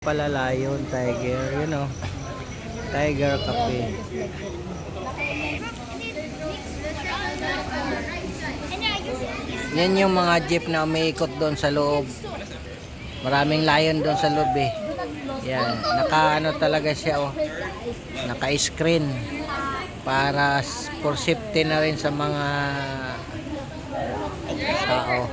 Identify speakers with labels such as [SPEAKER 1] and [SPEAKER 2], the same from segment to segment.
[SPEAKER 1] Pala lion, tiger, tiger cafe. Yan yung mga jeep na umiikot doon sa loob. Maraming lion doon sa loob eh. Yan, naka talaga siya oh. Naka-screen para for safety na rin sa mga tao.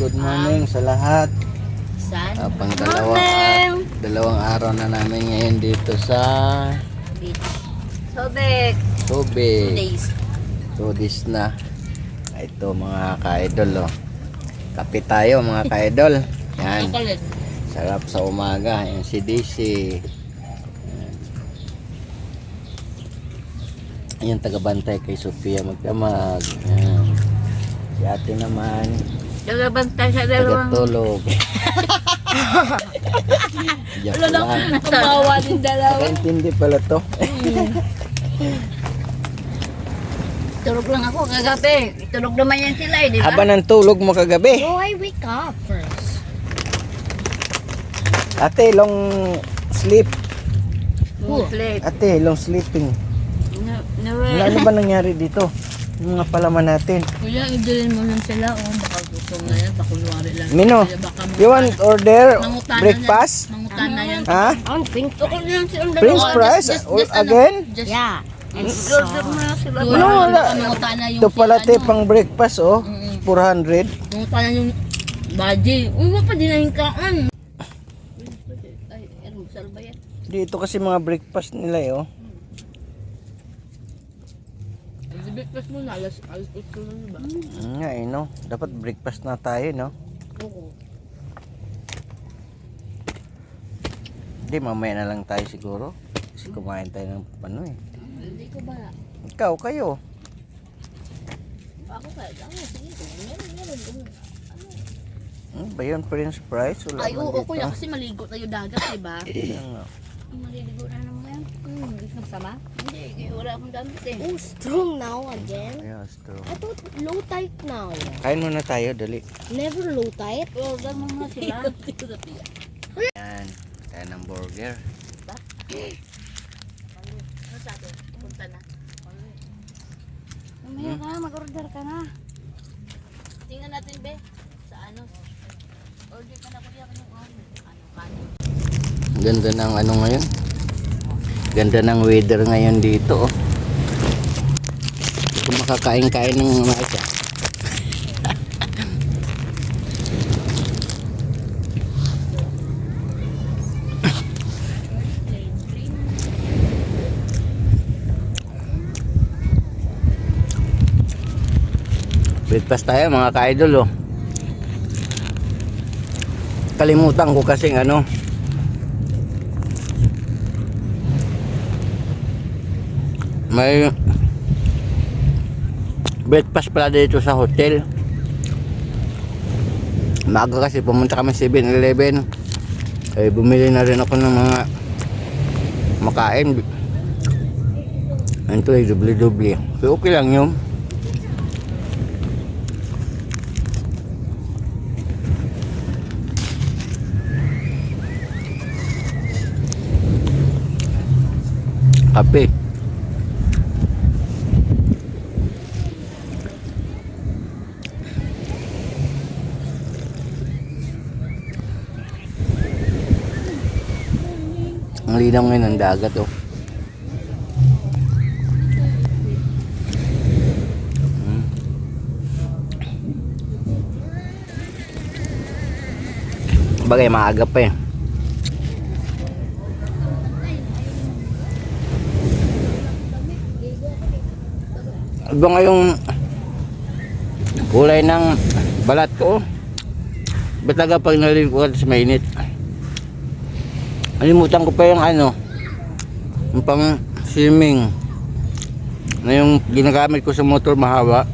[SPEAKER 1] Good morning sa lahat. Pang dalawang araw na namin ngayon dito sa
[SPEAKER 2] beach. Sobek.
[SPEAKER 1] 2 days na. Ito mga ka-idol oh. Kape tayo mga ka-idol. Yan. Sarap sa umaga. Yan si DC. Yan taga-bantay kay Sophia Magdamag. Yan. Si ate naman
[SPEAKER 2] Tagabantay sa dalawang.
[SPEAKER 1] tagatulog. Joke lang.
[SPEAKER 2] Kumawa din dalawa.
[SPEAKER 1] Nakaintindi pala to.
[SPEAKER 2] Tulog lang ako kagabi. Tulog naman yan sila eh, di ba?
[SPEAKER 1] Haba ng tulog mo kagabi.
[SPEAKER 2] Oh, I wake up first.
[SPEAKER 1] Ate, long sleep.
[SPEAKER 2] Sleep.
[SPEAKER 1] Ate, long sleeping. Ano ba nangyari dito? Yung mga palaman natin.
[SPEAKER 2] Kuya, idulin mo lang sila. Oh, baka gusto na yan. Pakunwari lang.
[SPEAKER 1] Mino, you want order breakfast?
[SPEAKER 2] Mangutan na yan.
[SPEAKER 1] Ha?
[SPEAKER 2] Prince
[SPEAKER 1] Prince fries? Again?
[SPEAKER 2] Yeah.
[SPEAKER 1] Ano wala? Ito pala te pang breakfast oh. 400.
[SPEAKER 2] Mangutan na yung baji. Uy, wala pa din na yung kaan. Ay, salba yan.
[SPEAKER 1] Dito kasi mga breakfast nila eh oh.
[SPEAKER 2] Breakfast mo na, alas 8 lang ba?
[SPEAKER 1] Nga eh no. Dapat breakfast na tayo no.
[SPEAKER 2] Oo.
[SPEAKER 1] Hindi, mamaya na lang tayo siguro. Kasi kumain tayo ng ano eh.
[SPEAKER 2] Hindi ko ba?
[SPEAKER 1] Ikaw, kayo.
[SPEAKER 2] Ako kaya, sige. Meron.
[SPEAKER 1] Ano ba yun? French fries? Wala
[SPEAKER 2] Ay,
[SPEAKER 1] man
[SPEAKER 2] oo,
[SPEAKER 1] dito.
[SPEAKER 2] kuya, kasi maligo tayo dagat, diba?
[SPEAKER 1] Yan nga.
[SPEAKER 2] Maliligo na naman yan. Nagsama? Hindi, wala akong damit eh.
[SPEAKER 3] Oh, strong now again.
[SPEAKER 1] Ayan, straw.
[SPEAKER 3] I thought low tide now.
[SPEAKER 1] Kain muna tayo, dali.
[SPEAKER 3] Never low tide.
[SPEAKER 2] Oo, gano'n nga sila.
[SPEAKER 1] Yan. Kaya ng burger.
[SPEAKER 2] Ano sabi? Punta na. Mamaya ka, mag-order ka na. Tingnan natin, be. Sa ano? Order ka na kuya ka ng kanin.
[SPEAKER 1] Ganda ng ano ngayon. Ganda ng weather ngayon dito oh. Kung makakain-kain ng mga siya. Breakfast tayo mga ka-idol oh. Kalimutan ko kasing ano, may breakfast pala dito sa hotel. Maaga kasi pumunta kami 7-Eleven. Eh bumili na rin ako ng mga makain. Ito ay doble-doble. So okay lang yun. Kape. Ang linaw ngayon ng dagat oh. Bagay maaga pa eh. Iba nga yung kulay ng balat ko. Bataga pag nalilikuan sa mainit. Alimutan ko pa yung ano, yung pang swimming na yung ginagamit ko sa motor mahaba.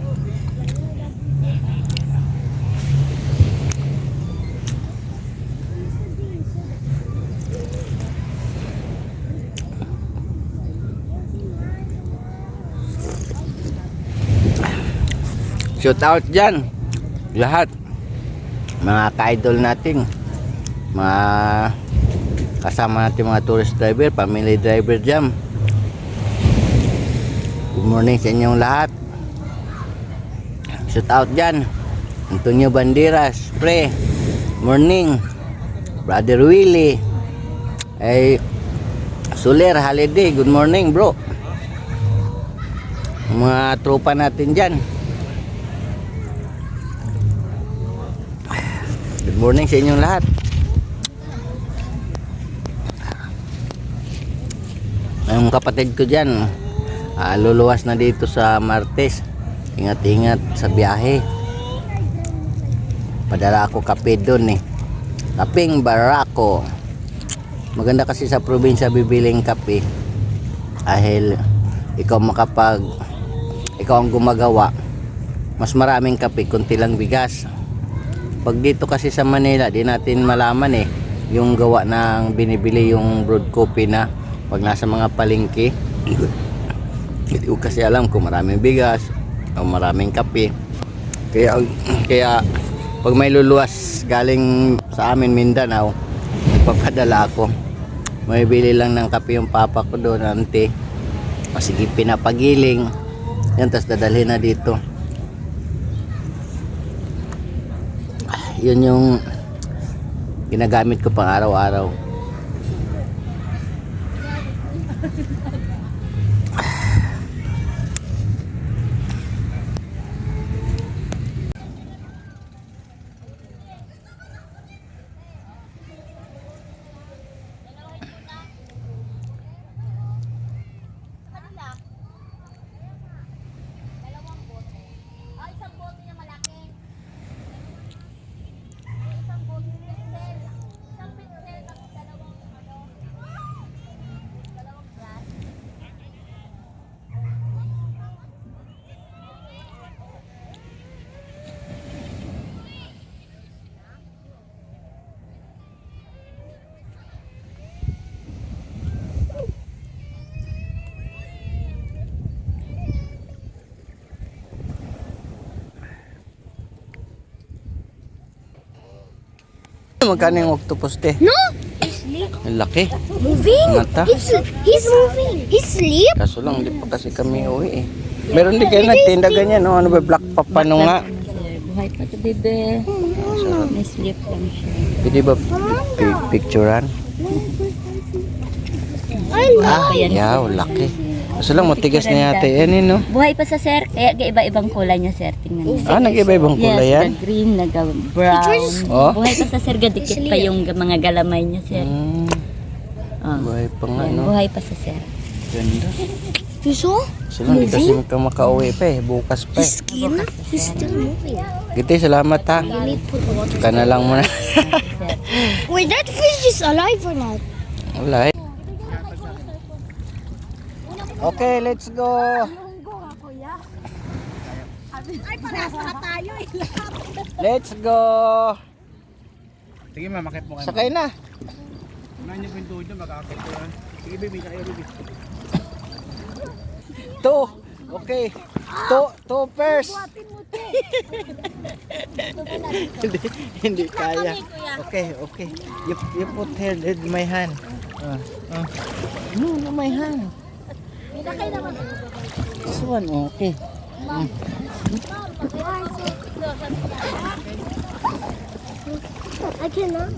[SPEAKER 1] Shout out dyan. Lahat. Mga ka-idol natin. Mga kasama natin mga tourist driver, family driver dyan. Good morning sa inyong lahat. Shout out dyan. Antonio Banderas, pre. Morning. Brother Willie. Ay Soler Holiday, good morning bro. Mga tropa natin dyan. Good morning sa inyong lahat. Yung kapatid ko dyan, luluwas na dito sa Martes. Ingat-ingat sa biyahe. Padala ako kape doon eh. Kapeng Barako. Maganda kasi sa probinsya bibiling kape. Dahil ikaw ang gumagawa. Mas maraming kape, kunti lang bigas. Pag dito kasi sa Manila, di natin malaman eh. Yung gawa ng binibili yung broad coffee na pag nasa mga palengke. Hindi ko kasi alam kung maraming bigas o maraming kape. Kaya pag may luluwas galing sa amin Mindanao, nagpapadala ako. May bili lang ng kape yung papa ko doon, ante. O sige, pinapagiling. Yan, tapos dadalhin na dito. Yun yung ginagamit ko pang araw-araw. Magkano yung octopus te?
[SPEAKER 3] No! He's sleep.
[SPEAKER 1] Ang laki.
[SPEAKER 3] Moving.
[SPEAKER 1] Mata.
[SPEAKER 3] He's moving. He's sleep.
[SPEAKER 1] Kaso lang, hindi pa kasi kami uwi eh. Meron din kayo nagtinda ganyan, no? Ano ba, black papano nga?
[SPEAKER 2] Buhay pa to, bebe. May sleep lang siya.
[SPEAKER 1] Pwede ba picturean? Yaw, laki. Kaso lang, matigas na yata yan eh, no?
[SPEAKER 2] Buhay pa sa sir. Kaya iba-ibang kulay niya, sir. Tingnan niyo.
[SPEAKER 1] Nag-iba-ibang kulay
[SPEAKER 2] Yes,
[SPEAKER 1] yan?
[SPEAKER 2] nag-green, nag-brown.
[SPEAKER 1] Oh?
[SPEAKER 2] Buhay pa sa sir, gadikit pa yung mga galamay niya, sir. Oh.
[SPEAKER 1] Buhay pa nga,
[SPEAKER 2] Yan,
[SPEAKER 1] no?
[SPEAKER 2] buhay pa sa sir.
[SPEAKER 1] Ganda.
[SPEAKER 3] You saw?
[SPEAKER 1] Kaso lang, di kasi makauwi pa eh. Bukas pa eh.
[SPEAKER 3] Skin? He's still moving.
[SPEAKER 1] Giti, salamat ha.
[SPEAKER 3] You need to put water.
[SPEAKER 1] Ka na lang muna.
[SPEAKER 3] Wait, that fish is alive or not?
[SPEAKER 1] Wala eh. Okay, let's go. Let's go.
[SPEAKER 4] Sige ma, makit mo kayo.
[SPEAKER 1] Sakay na.
[SPEAKER 4] Unahin niyo po yung tuhod niyo, makakakit ko yan. Sige baby, kayo baby.
[SPEAKER 1] Two. Okay. Two first. Hindi kaya. Okay. You put here in my hand. No, my hand. This one, okay.
[SPEAKER 3] I cannot.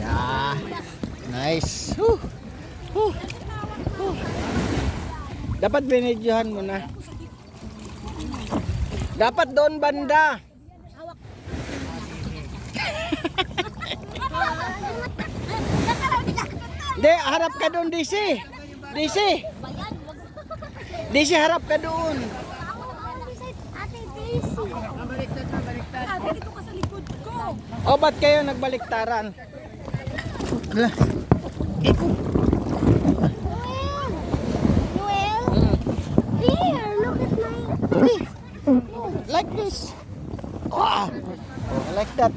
[SPEAKER 1] Yeah. Nice. Whew. Whew. Whew. Dapat binidyohan mo na. Dapat doon banda. Hindi, harap ka doon, DC. DC, harap ka doon.
[SPEAKER 3] Ate Daisy.
[SPEAKER 1] O, ba't kayo nagbaliktaran? Ala.
[SPEAKER 3] Noel? Here, look at my...
[SPEAKER 1] Okay. Like this. Like that.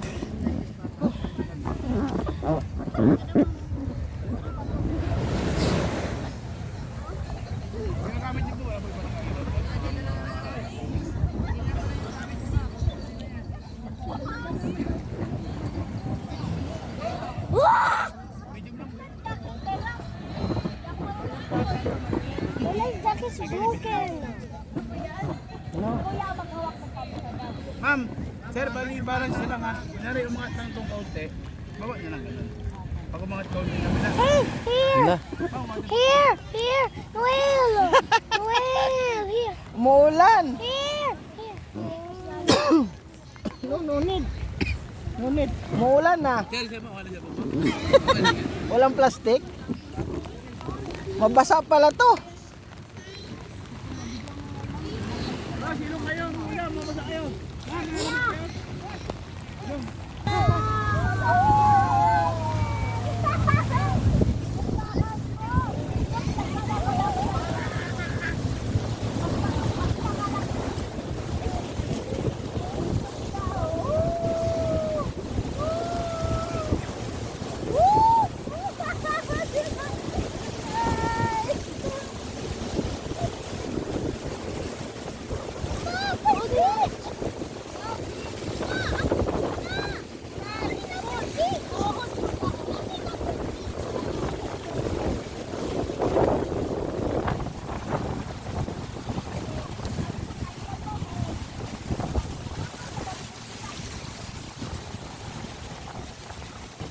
[SPEAKER 4] Ma'am, sir, balance na lang ha. Kunyari, umangat lang itong kaunti. Bawa niya lang ganun. Pag umangat kaunti na bila.
[SPEAKER 3] Hey, here,
[SPEAKER 1] Wala.
[SPEAKER 3] here, Noel, Noel, here,
[SPEAKER 1] Umuulan.
[SPEAKER 3] here.
[SPEAKER 1] No need. No need. Umuulan na.
[SPEAKER 4] Sir, sir, wala siya po.
[SPEAKER 1] Walang plastic. Mabasa pala to.
[SPEAKER 4] Sino kayo? Kuya, mabasa kayo.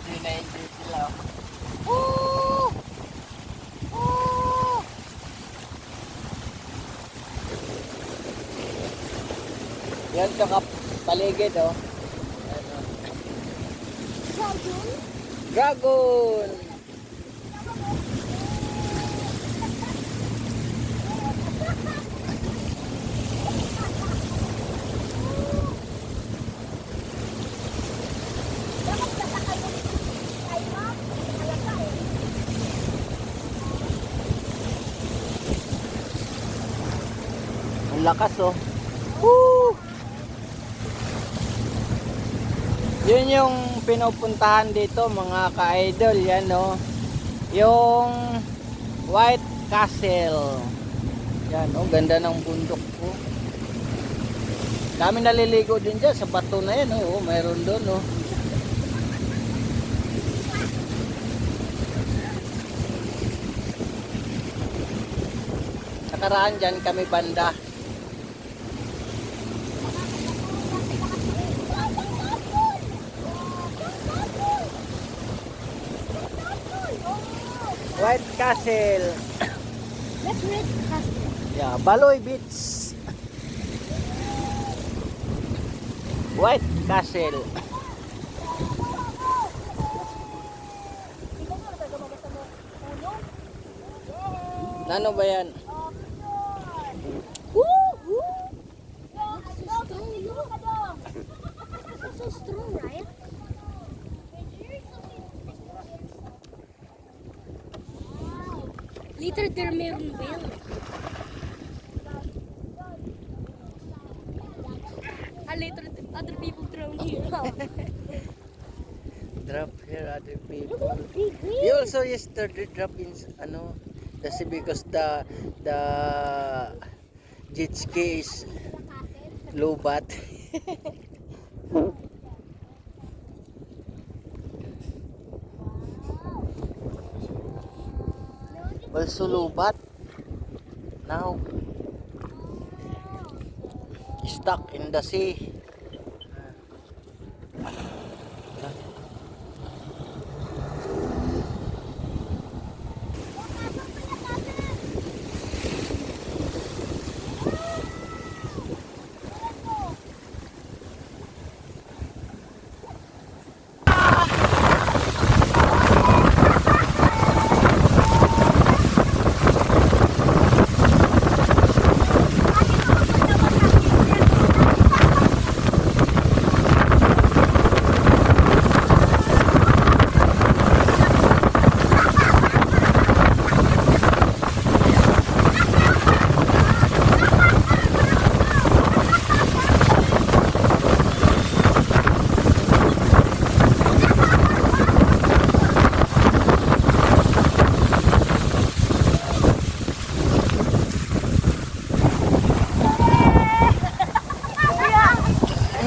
[SPEAKER 1] Hindi na-enjoy sila. Yan to paligid oh. Dragon! Ang lakas oh. Woo! Yun yung pinupuntahan dito mga ka-idol, yan oh. Yung White Castle. Yan oh, ganda ng bundok oh. Dami naliligo din dyan sa bato na yan oh, mayroon doon oh. Nakaraan dyan kami banda. White Castle.
[SPEAKER 3] Let's read Castle.
[SPEAKER 1] Yeah, Baloy Beach. White Castle. Ano ba yan?
[SPEAKER 3] So strong, right? Later there meron whale. Later other people drown here.
[SPEAKER 1] Drop here other people. You also yesterday drop in ano the sea because the jet ski is low-bat. Also low-bat. Now stuck in the sea.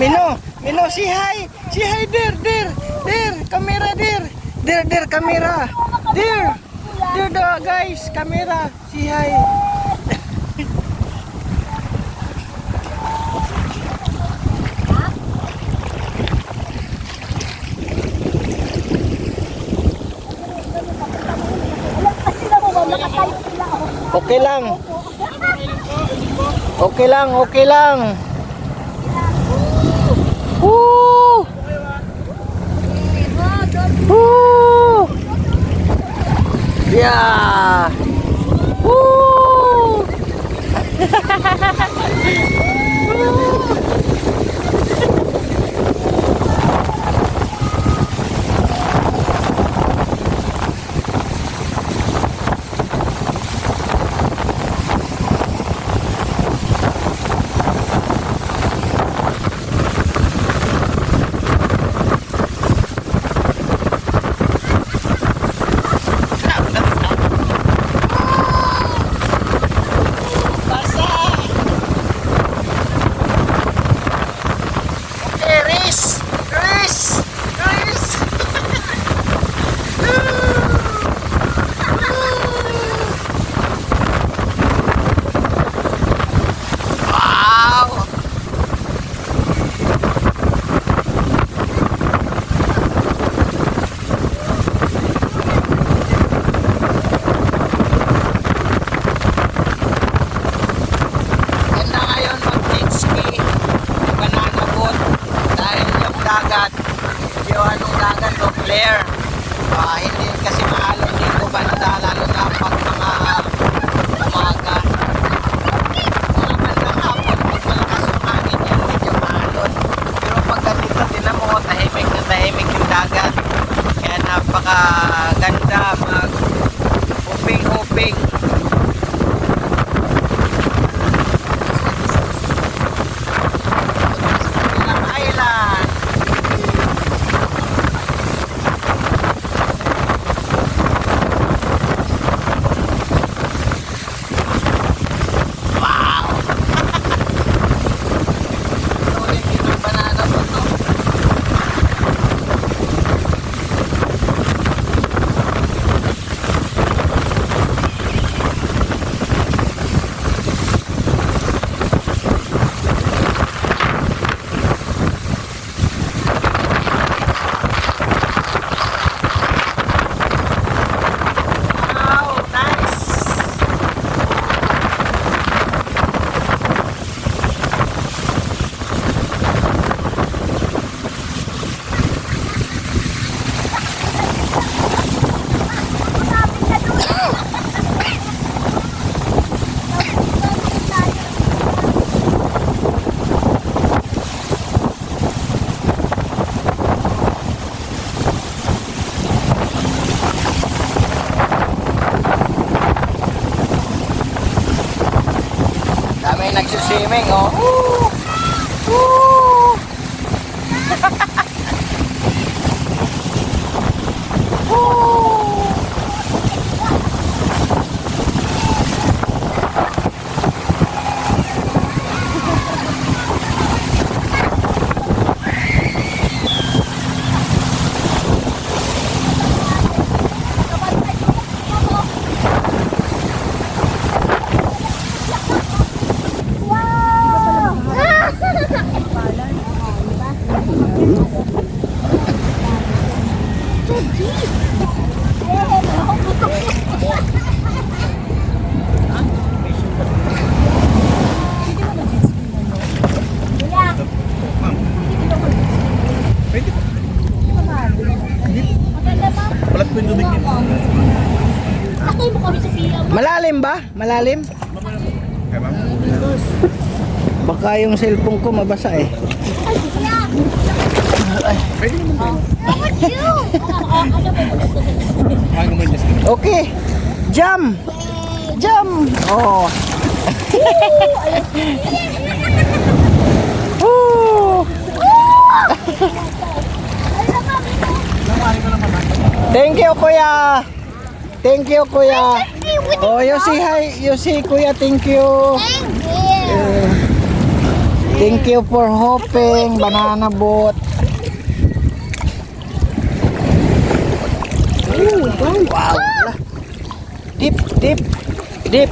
[SPEAKER 1] Mino, say hi! Say hi, dear, camera, dear, camera, dear, guys, camera, say hi. Okay lang. Okay lang, okay lang. Woo! Woo! Yeah! Woo! Iris! Iris! Iris! Wow! Ganda ngayon mag-jet ski, banana boat, dahil yung dagat, yung anong dagat o flare, hindi kasi maalon dito banda, lalo na pag mga umaga. Mga bandang hapon, pag malakas yung hangin yan, medyo maalon. Pero pag ganito, tinan mo, tahimik na tahimik yung dagat. Kaya napakaganda mag-hoping-hoping. Ilang island. Wow! Ulit yung banana po to. Wow, nice! Dami nagsuswimming, oh. Woo! Woo! Woo!
[SPEAKER 4] Pwede po. Palat po yung tubig niya.
[SPEAKER 3] Sakay mo kami sa piya.
[SPEAKER 1] Malalim ba? Malalim?
[SPEAKER 4] Kaya ma'am?
[SPEAKER 1] Baka yung cellphone ko mabasa eh.
[SPEAKER 4] Pwede naman po.
[SPEAKER 3] Ano
[SPEAKER 4] Kaya naman just
[SPEAKER 1] Okay. Jump! Jump! Oh. Woo! Thank you, kuya. Thank you, kuya. Oh, you say hi. You say, kuya, thank you. Thank you for hoping banana boat. Wow. Deep, deep, deep.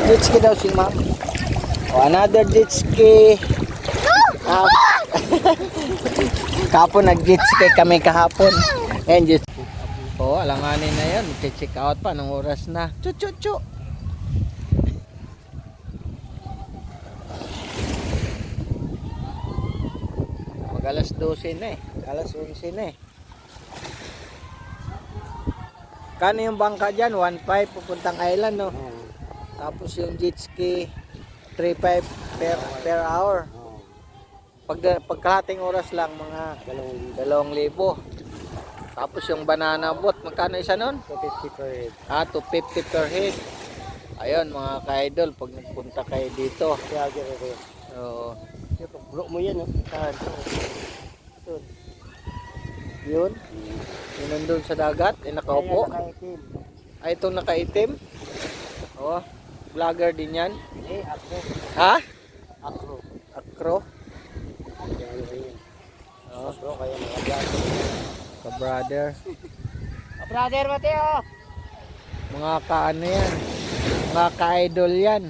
[SPEAKER 1] Jet ski daw si ma'am. Oh, another jet ski. Kahapon nag-jet ski kami kahapon. And jet ski. Oh, alanganin na yan. Check out pa. Anong oras na? Chu, chu, chu. Mag alas 12 na eh. Alas 11 na eh. Kano yung bangka dyan? 1.5 pupuntang island, no? Tapos yung jet ski 3.5 per hour. Pagkalating oras lang mga 2,000. Tapos yung banana boat, magkano isa nun?
[SPEAKER 5] 250 per head.
[SPEAKER 1] 250 per head. Ayun mga ka-idol, pag nagpunta kayo dito.
[SPEAKER 5] Kaya gano'n ko.
[SPEAKER 1] Oo.
[SPEAKER 5] Bro mo yan, no?
[SPEAKER 1] Yun. Yun nandun sa dagat, nakaupo. Ay, itong nakaitim. Oo. Vlogger din yan.
[SPEAKER 5] Akro.
[SPEAKER 1] Ha?
[SPEAKER 5] Akro.
[SPEAKER 1] Akro.
[SPEAKER 5] Kaya ano kayo.
[SPEAKER 1] Oo.
[SPEAKER 5] Akro, kaya mga gato.
[SPEAKER 1] Ka-brother.
[SPEAKER 5] Brother Mateo!
[SPEAKER 1] Mga ka-ano yan. Mga ka-idol yan.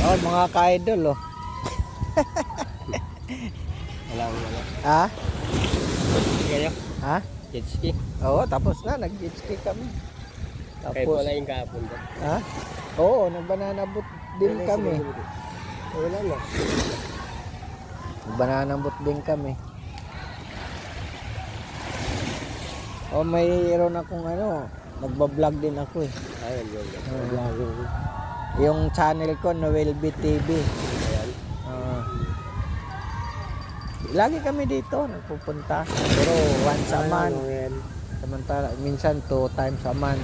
[SPEAKER 1] Oh, mga ka-idol oh.
[SPEAKER 5] Wala.
[SPEAKER 1] Ha?
[SPEAKER 5] Kayo?
[SPEAKER 1] Ha?
[SPEAKER 5] Jet ski?
[SPEAKER 1] Oo, tapos na, nag-jet ski kami.
[SPEAKER 5] Kayo
[SPEAKER 1] Tapos,
[SPEAKER 5] wala yung kahapon ba?
[SPEAKER 1] ha? Oo, nag-banana boat din kami.
[SPEAKER 5] Wala na.
[SPEAKER 1] Nag-banana boat din kami. Oh, mayroon akong ano, nagba-vlog din ako eh.
[SPEAKER 5] Ayun, yun.
[SPEAKER 1] Yung channel ko, Noel B TV.
[SPEAKER 5] Ayan.
[SPEAKER 1] Lagi kami dito, nagpupunta. Pero once a month.
[SPEAKER 5] Ayan.
[SPEAKER 1] Samantala, minsan 2 times a month.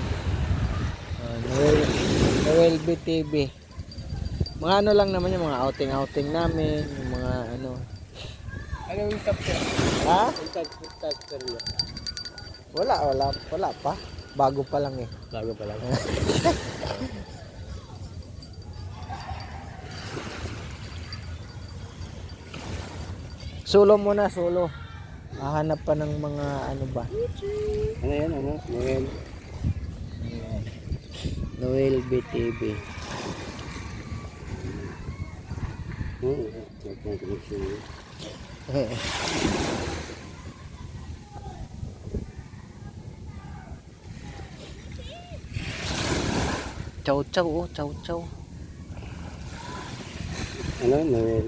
[SPEAKER 1] Noel B TV. Mga ano lang naman yung mga outing-outing namin, yung mga ano.
[SPEAKER 5] Ano yung top sir?
[SPEAKER 1] Ha?
[SPEAKER 5] Yung top sir niya?
[SPEAKER 1] Wala pa. Bago pa lang eh.
[SPEAKER 5] Bago pa lang.
[SPEAKER 1] Solo muna, solo. Hahanap pa ng mga ano ba.
[SPEAKER 5] Ano yan? Ano? Noel.
[SPEAKER 1] Noel B TV. Chow chow oh, chow chow.
[SPEAKER 5] Ano? Noel.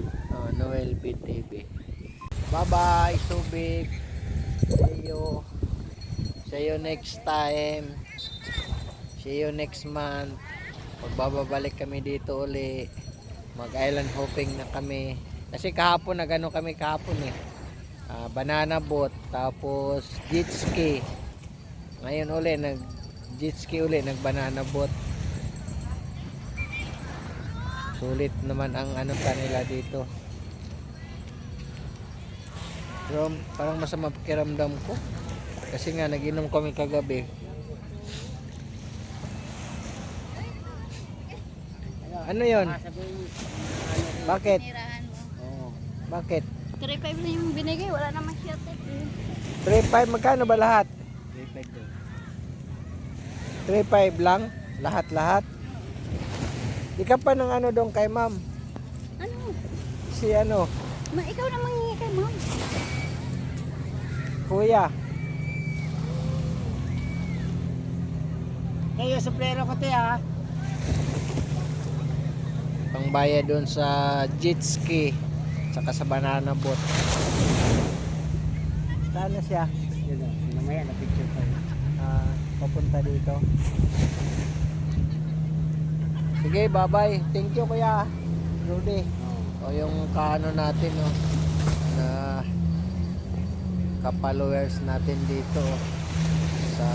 [SPEAKER 1] Noel B TV. Bye-bye, Subik. See you next time. See you next month. Pagbabalik kami dito uli. Mag-island hopping na kami. Kasi kahapon nagano kami kahapon eh. Banana boat, tapos jet ski. Ngayon uli nag jet ski uli, nag banana boat. Sulit naman ang ano kanila dito. Pero parang masama pakiramdam ko kasi nga nag-inom kami kagabi. Ano yon? Bakit?
[SPEAKER 2] Tinirahan mo.
[SPEAKER 1] Bakit?
[SPEAKER 2] 3.5 na yung binigay, wala naman siya.
[SPEAKER 1] 3.5 magkano ba lahat? 3.5 lang? Lahat? Di ka pa ng ano doon kay ma'am?
[SPEAKER 2] Ano?
[SPEAKER 1] Si ano?
[SPEAKER 2] Ikaw na mangingi kay ma'am.
[SPEAKER 1] Kuya.
[SPEAKER 5] Kayo, suplero ko te ha.
[SPEAKER 1] Pangbayad doon sa jet ski saka sa banana boat. Saan na siya?
[SPEAKER 5] Yun o. Mamaya na picture ko.
[SPEAKER 1] Papunta dito. Sige, bye-bye. Thank you kuya Rudy. O yung kaano natin no, na ka-followers natin dito sa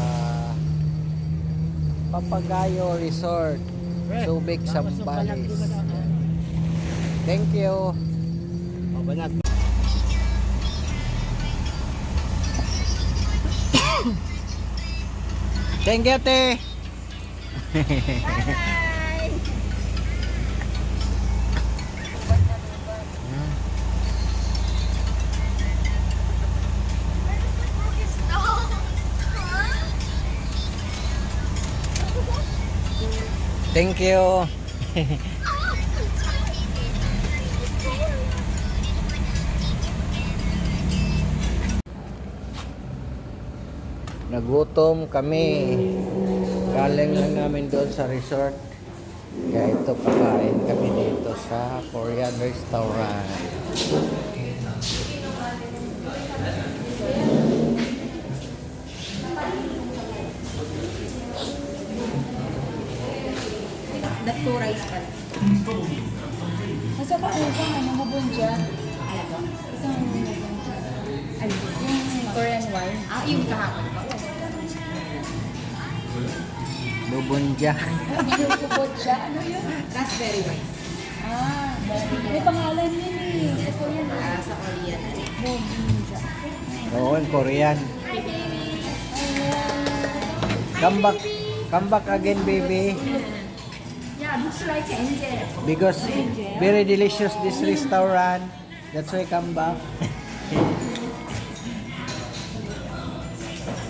[SPEAKER 1] Papagayo Resort, Subic, Zambales. Thank you.
[SPEAKER 5] Banat.
[SPEAKER 1] Thank you, te. Thank you. Nagutom kami. Galing lang namin doon sa resort. Kaya ito kakain kami dito sa Korean restaurant.
[SPEAKER 2] Two rice pala. Masa pa ano mabunja? Isang mabunja. Ano? Yung Korean wine? Ah, yung kahapon pa.
[SPEAKER 1] Bubunja.
[SPEAKER 2] Yung kubotcha, ano yun? Raspberry wine. Ah, may pangalan yun eh. Sa Korean. Ah, sa Korean. Bubunja.
[SPEAKER 1] Oo, in Korean. Come back again, baby.
[SPEAKER 2] Yeah, looks like angel.
[SPEAKER 1] Because very delicious this restaurant. That's why come back.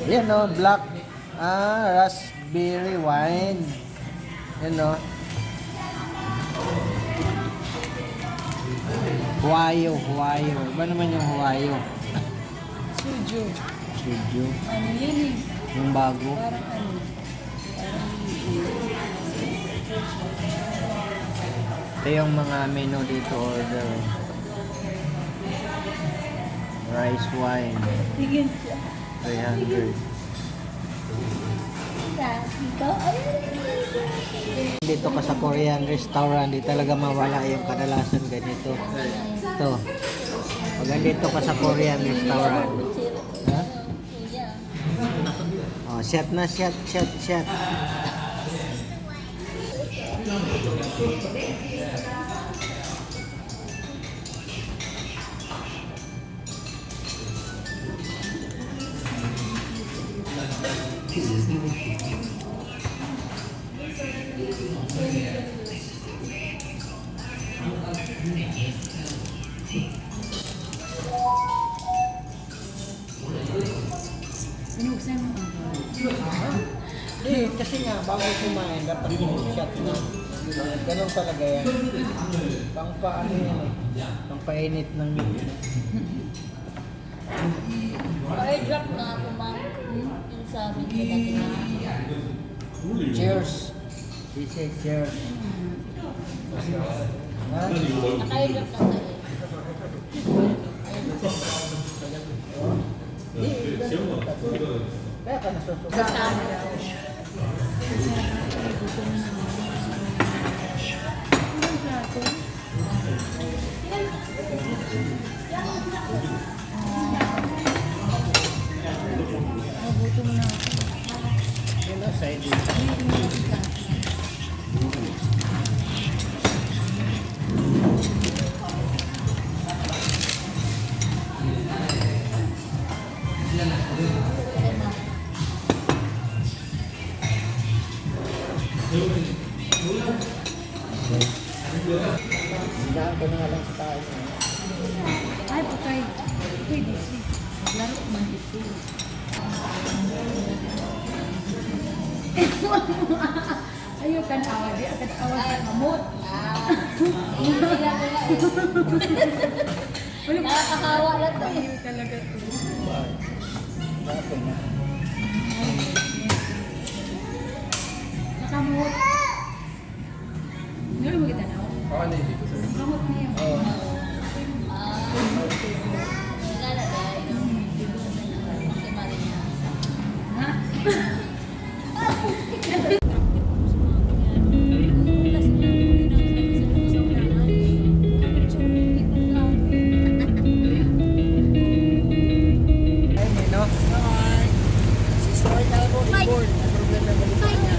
[SPEAKER 1] Yan no, black raspberry wine. Yan no. Huayo. Iba naman yung huayo.
[SPEAKER 2] Suju.
[SPEAKER 1] Suju.
[SPEAKER 2] Ano yun eh?
[SPEAKER 1] Yung bago.
[SPEAKER 2] Parang ano?
[SPEAKER 1] Ito yung mga menu dito order. Rice wine.
[SPEAKER 2] Tingin siya.
[SPEAKER 1] 300. Dito ka sa Korean restaurant, di talaga mawala yung kadalasan ganito. Ito. Pag andito ka sa Korean restaurant. Ha? Oh, shot na, shot.
[SPEAKER 2] Sinuksan mo ang
[SPEAKER 1] Kasi nga, bago kumain, dapat yung shot na. Ganun talaga yan. Pang paano yan eh. Pang painit ng
[SPEAKER 2] Pa-airdrop na ako, ma'am. Yung sa amin ko dati na.
[SPEAKER 1] cheers. She said cheers. Ha?
[SPEAKER 2] Naka-airdrop na tayo.
[SPEAKER 1] Kaya ka nasusuka.
[SPEAKER 2] Basta ano.
[SPEAKER 1] Yun o, side dish. Hinaan ko na nga lang sa tayo.
[SPEAKER 2] Ay, patay. Pwede siya. Maglaro man dito. Ayaw kan awa. Di akan awa sa kamot. Hindi lang wala eh. Nakakahawa lang to. Ayaw talaga to.
[SPEAKER 1] Bakit na?
[SPEAKER 2] Sa kamot. Ngayon mo kita na.
[SPEAKER 4] Oo, na hindi.
[SPEAKER 2] Kamot na yun.
[SPEAKER 1] Ayun, no? Si Story na ako, board. Ang problema na balikan niya.